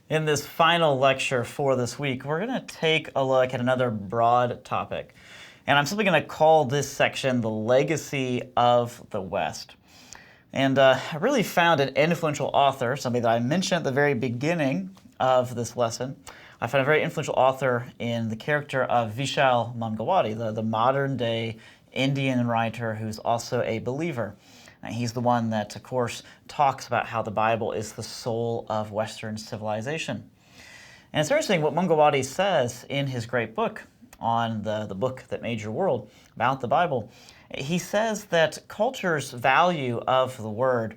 In this final lecture for this week, we're going to take a look at another broad topic. And I'm simply going to call this section the legacy of the West. And I really found an influential author, somebody that I mentioned at the very beginning of this lesson. I found a very influential author in the character of Vishal Mangawati, the modern day Indian writer who's also a believer. He's the one that, of course, talks about how the Bible is the soul of Western civilization. And it's interesting what Mangawati says in his great book on the book that made your world about the Bible. He says that culture's value of the Word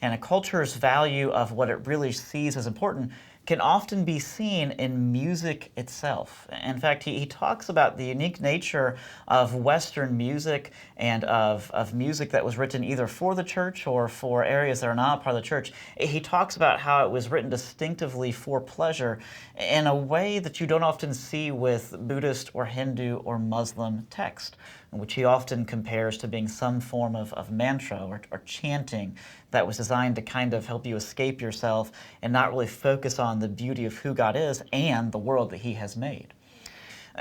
and a culture's value of what it really sees as important can often be seen in music itself. In fact, he talks about the unique nature of Western music and of music that was written either for the church or for areas that are not part of the church. He talks about how it was written distinctively for pleasure in a way that you don't often see with Buddhist or Hindu or Muslim text, which he often compares to being some form of mantra or chanting that was designed to kind of help you escape yourself and not really focus on the beauty of who God is and the world that He has made.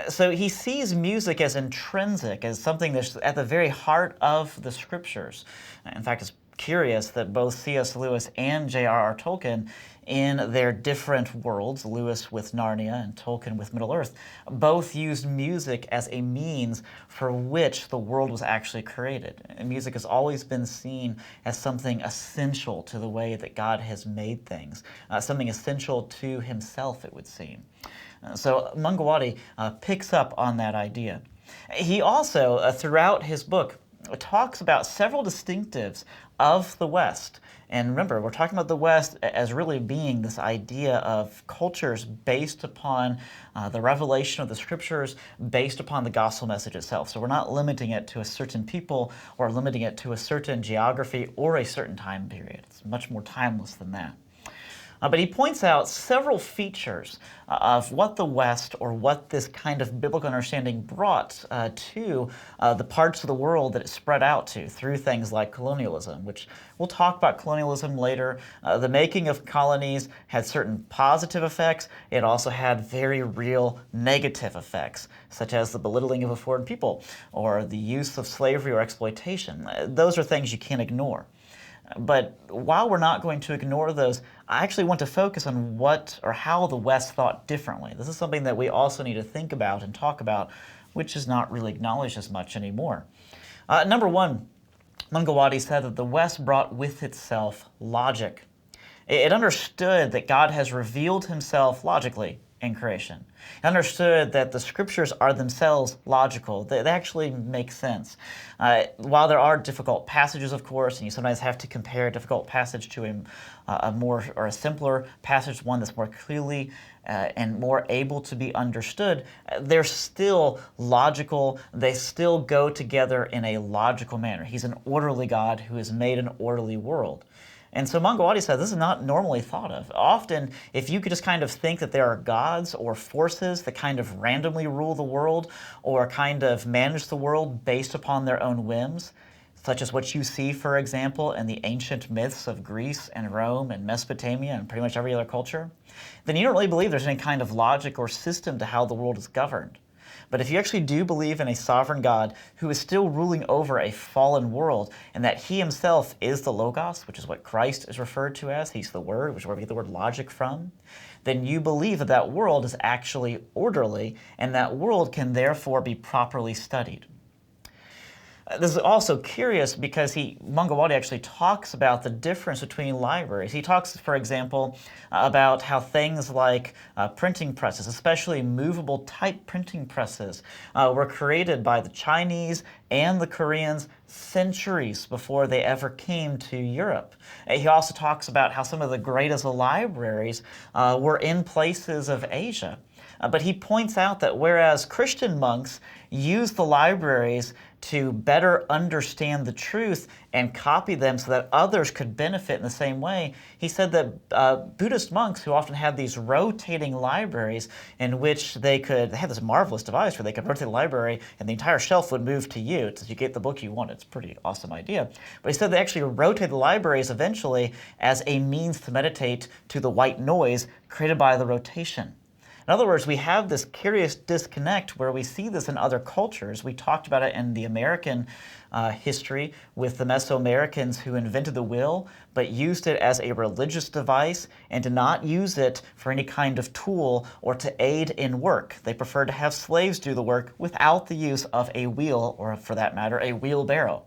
So he sees music as intrinsic, as something that's at the very heart of the Scriptures. In fact, it's curious that both C.S. Lewis and J.R.R. Tolkien, in their different worlds, Lewis with Narnia and Tolkien with Middle-earth, both used music as a means for which the world was actually created. And music has always been seen as something essential to the way that God has made things, something essential to Himself, it would seem. So Mangawati picks up on that idea. He also, throughout his book, talks about several distinctives of the West. And remember, we're talking about the West as really being this idea of cultures based upon the revelation of the Scriptures, based upon the gospel message itself. So we're not limiting it to a certain people or limiting it to a certain geography or a certain time period. It's much more timeless than that. But he points out several features of what the West or what this kind of biblical understanding brought to the parts of the world that it spread out to through things like colonialism, which we'll talk about colonialism later. The making of colonies had certain positive effects. It also had very real negative effects, such as the belittling of a foreign people or the use of slavery or exploitation. Those are things you can't ignore. But while we're not going to ignore those, I actually want to focus on what or how the West thought differently. This is something that we also need to think about and talk about, which is not really acknowledged as much anymore. Number one, Mangawati said that the West brought with itself logic. It understood that God has revealed Himself logically in creation. It understood that the Scriptures are themselves logical. They actually make sense. While there are difficult passages, of course, and you sometimes have to compare a difficult passage to a more or a simpler passage, one that's more clearly and more able to be understood, they're still logical. They still go together in a logical manner. He's an orderly God who has made an orderly world. And so Mangawati says this is not normally thought of. Often, if you could just kind of think that there are gods or forces that kind of randomly rule the world or kind of manage the world based upon their own whims, such as what you see, for example, in the ancient myths of Greece and Rome and Mesopotamia and pretty much every other culture, then you don't really believe there's any kind of logic or system to how the world is governed. But if you actually do believe in a sovereign God who is still ruling over a fallen world and that He Himself is the Logos, which is what Christ is referred to as, He's the Word, which is where we get the word logic from, then you believe that that world is actually orderly and that world can therefore be properly studied. This is also curious because Mangawati actually talks about the difference between libraries. He talks, for example, about how things like printing presses, especially movable type printing presses, were created by the Chinese and the Koreans centuries before they ever came to Europe. He also talks about how some of the greatest libraries were in places of Asia. But he points out that whereas Christian monks use the libraries to better understand the truth and copy them so that others could benefit in the same way, he said that Buddhist monks, who often had these rotating libraries in which they had this marvelous device where they could rotate the library and the entire shelf would move to you so you get the book you wanted. It's a pretty awesome idea. But he said they actually rotated the libraries eventually as a means to meditate to the white noise created by the rotation. In other words, we have this curious disconnect where we see this in other cultures. We talked about it in the American history with the Mesoamericans who invented the will, but used it as a religious device and did not use it for any kind of tool or to aid in work. They preferred to have slaves do the work without the use of a wheel, or for that matter, a wheelbarrow.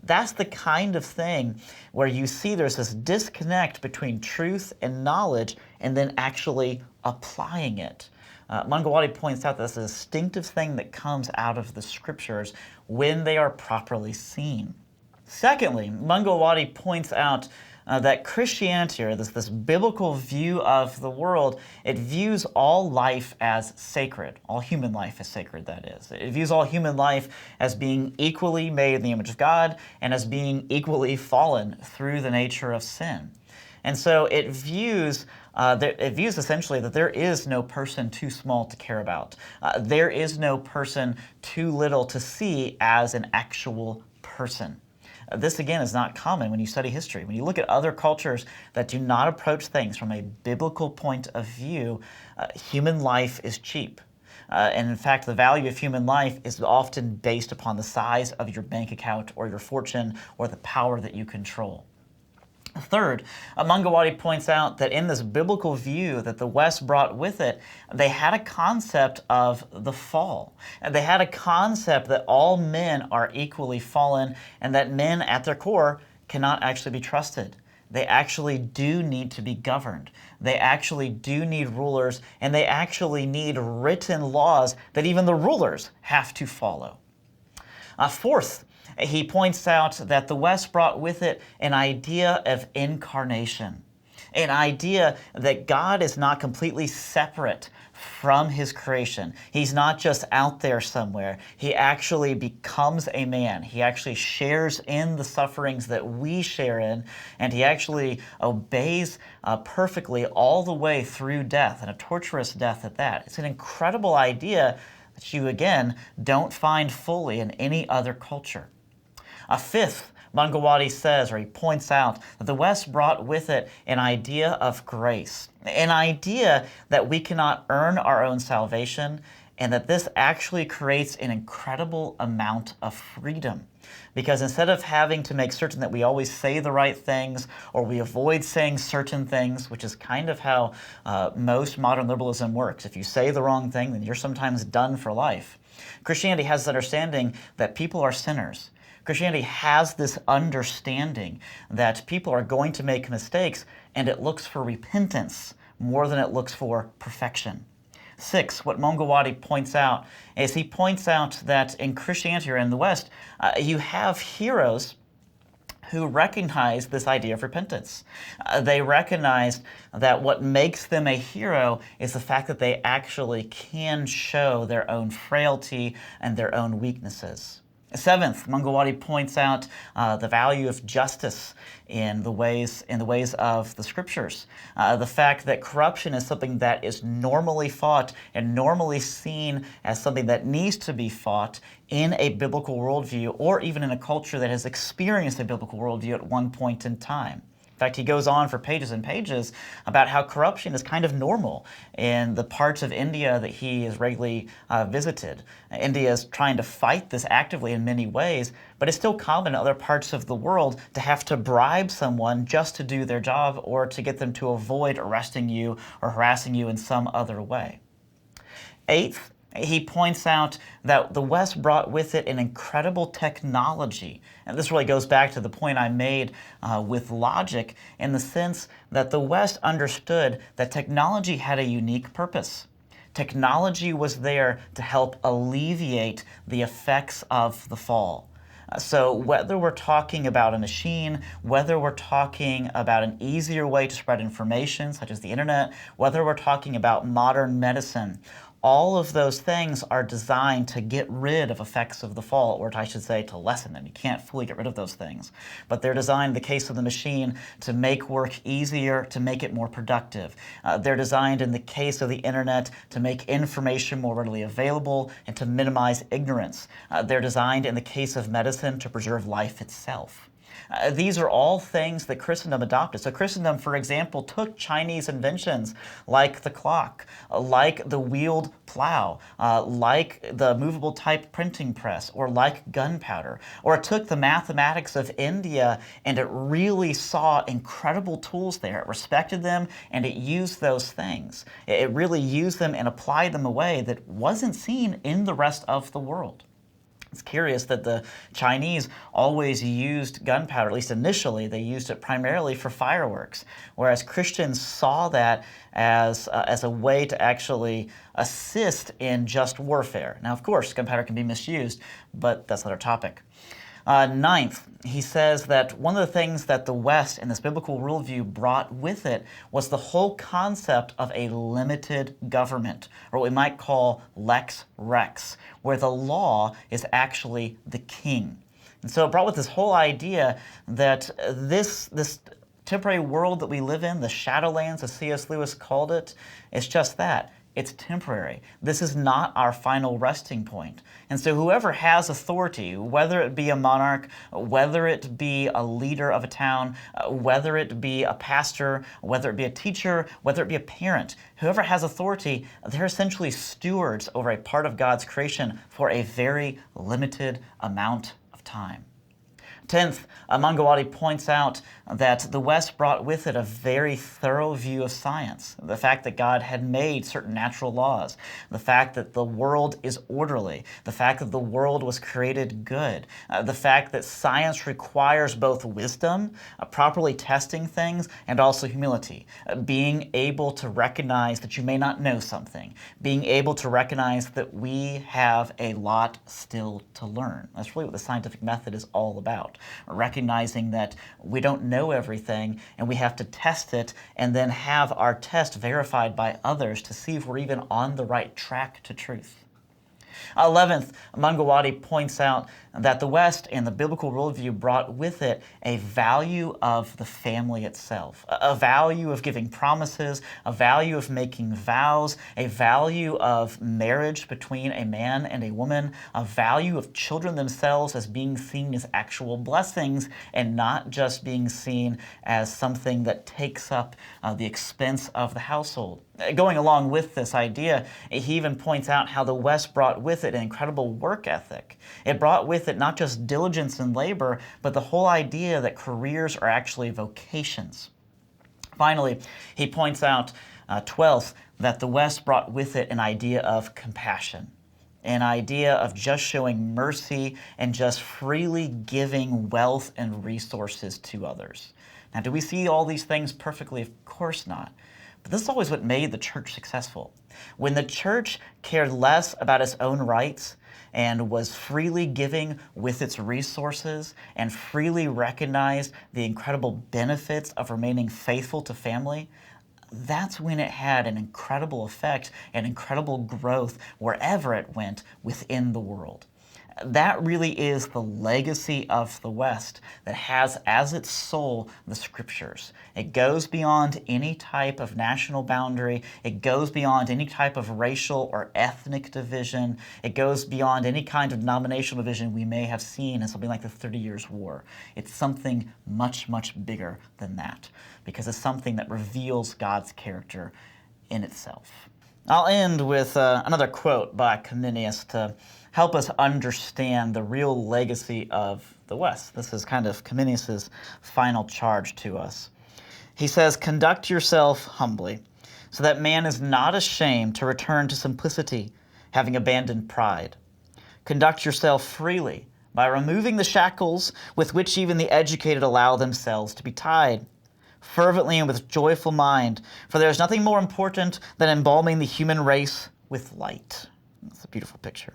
That's the kind of thing where you see there's this disconnect between truth and knowledge and then actually applying it. Mangawati points out that this is a distinctive thing that comes out of the scriptures when they are properly seen. Secondly, Mangawati points out that Christianity, or this biblical view of the world, it views all life as sacred. All human life is sacred, that is. It views all human life as being equally made in the image of God and as being equally fallen through the nature of sin. And so it views essentially that there is no person too small to care about. There is no person too little to see as an actual person. This, again, is not common when you study history. When you look at other cultures that do not approach things from a biblical point of view, human life is cheap. And in fact, the value of human life is often based upon the size of your bank account or your fortune or the power that you control. Third, Mangawati points out that in this biblical view that the West brought with it, they had a concept of the fall. They had a concept that all men are equally fallen and that men at their core cannot actually be trusted. They actually do need to be governed. They actually do need rulers, and they actually need written laws that even the rulers have to follow. Fourth, he points out that the West brought with it an idea of incarnation, an idea that God is not completely separate from his creation. He's not just out there somewhere. He actually becomes a man. He actually shares in the sufferings that we share in, and he actually obeys perfectly all the way through death, and a torturous death at that. It's an incredible idea that you, again, don't find fully in any other culture. Fifth, Mangawati says, or he points out, that the West brought with it an idea of grace, an idea that we cannot earn our own salvation, and that this actually creates an incredible amount of freedom. Because instead of having to make certain that we always say the right things, or we avoid saying certain things, which is kind of how most modern liberalism works. If you say the wrong thing, then you're sometimes done for life. Christianity has this understanding that people are sinners. Christianity has this understanding that people are going to make mistakes, and it looks for repentance more than it looks for perfection. Six, what Mangawati points out is he points out that in Christianity or in the West, you have heroes who recognize this idea of repentance. They recognize that what makes them a hero is the fact that they actually can show their own frailty and their own weaknesses. Seventh, Mangawati points out the value of justice in the ways of the scriptures. The fact that corruption is something that is normally fought and normally seen as something that needs to be fought in a biblical worldview, or even in a culture that has experienced a biblical worldview at one point in time. In fact, he goes on for pages and pages about how corruption is kind of normal in the parts of India that he has regularly visited. India is trying to fight this actively in many ways, but it's still common in other parts of the world to have to bribe someone just to do their job or to get them to avoid arresting you or harassing you in some other way. Eighth, he points out that the West brought with it an incredible technology. And this really goes back to the point I made with logic, in the sense that the West understood that technology had a unique purpose. Technology was there to help alleviate the effects of the fall. So whether we're talking about a machine, whether we're talking about an easier way to spread information, such as the internet, whether we're talking about modern medicine, all of those things are designed to get rid of effects of the fall, or I should say to lessen them. You can't fully get rid of those things. But they're designed, in the case of the machine, to make work easier, to make it more productive. They're designed, in the case of the internet, to make information more readily available and to minimize ignorance. They're designed, in the case of medicine, to preserve life itself. These are all things that Christendom adopted. So Christendom, for example, took Chinese inventions like the clock, like the wheeled plow, like the movable type printing press, or like gunpowder, or it took the mathematics of India and it really saw incredible tools there. It respected them and it used those things. It really used them and applied them in a way that wasn't seen in the rest of the world. It's curious that the Chinese always used gunpowder, at least initially, they used it primarily for fireworks, whereas Christians saw that as a way to actually assist in just warfare. Now, of course, gunpowder can be misused, but that's not our topic. Ninth, he says that one of the things that the West in this biblical worldview brought with it was the whole concept of a limited government, or what we might call lex rex, where the law is actually the king. And so it brought with this whole idea that this temporary world that we live in, the Shadowlands, as C.S. Lewis called it, is just that. It's temporary. This is not our final resting point. And so whoever has authority, whether it be a monarch, whether it be a leader of a town, whether it be a pastor, whether it be a teacher, whether it be a parent, whoever has authority, they're essentially stewards over a part of God's creation for a very limited amount of time. 10th, Mangawati points out that the West brought with it a very thorough view of science. The fact that God had made certain natural laws, the fact that the world is orderly, the fact that the world was created good, the fact that science requires both wisdom, properly testing things, and also humility. Being able to recognize that you may not know something, being able to recognize that we have a lot still to learn. That's really what the scientific method is all about. Recognizing that we don't know everything and we have to test it and then have our test verified by others to see if we're even on the right track to truth. 11th, Mangawati points out that the West and the biblical worldview brought with it a value of the family itself, a value of giving promises, a value of making vows, a value of marriage between a man and a woman, a value of children themselves as being seen as actual blessings and not just being seen as something that takes up the expense of the household. Going along with this idea, he even points out how the West brought with it an incredible work ethic. It brought with it not just diligence and labor, but the whole idea that careers are actually vocations. Finally, he points out, 12th, that the West brought with it an idea of compassion, an idea of just showing mercy and just freely giving wealth and resources to others. Now, do we see all these things perfectly? Of course not. But this is always what made the church successful. When the church cared less about its own rights and was freely giving with its resources and freely recognized the incredible benefits of remaining faithful to family, that's when it had an incredible effect and incredible growth wherever it went within the world. That really is the legacy of the West that has as its soul the Scriptures. It goes beyond any type of national boundary. It goes beyond any type of racial or ethnic division. It goes beyond any kind of denominational division we may have seen in something like the 30 Years' War. It's something much, much bigger than that because it's something that reveals God's character in itself. I'll end with another quote by Comenius to help us understand the real legacy of the West. This is kind of Comenius's final charge to us. He says, "Conduct yourself humbly, so that man is not ashamed to return to simplicity, having abandoned pride. Conduct yourself freely, by removing the shackles with which even the educated allow themselves to be tied. Fervently and with joyful mind, for there is nothing more important than embalming the human race with light." That's a beautiful picture.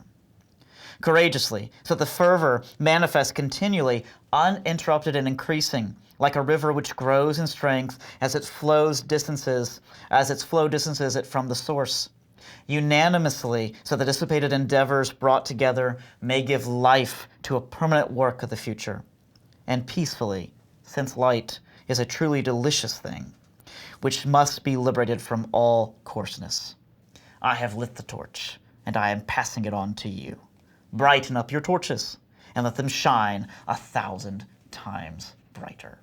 courageously, so that the fervor manifests continually, uninterrupted and increasing, like a river which grows in strength as its flow distances it from the source. Unanimously, so that dissipated endeavors brought together may give life to a permanent work of the future. And peacefully, since light is a truly delicious thing, which must be liberated from all coarseness. I have lit the torch, and I am passing it on to you. Brighten up your torches, and let them shine 1,000 times brighter.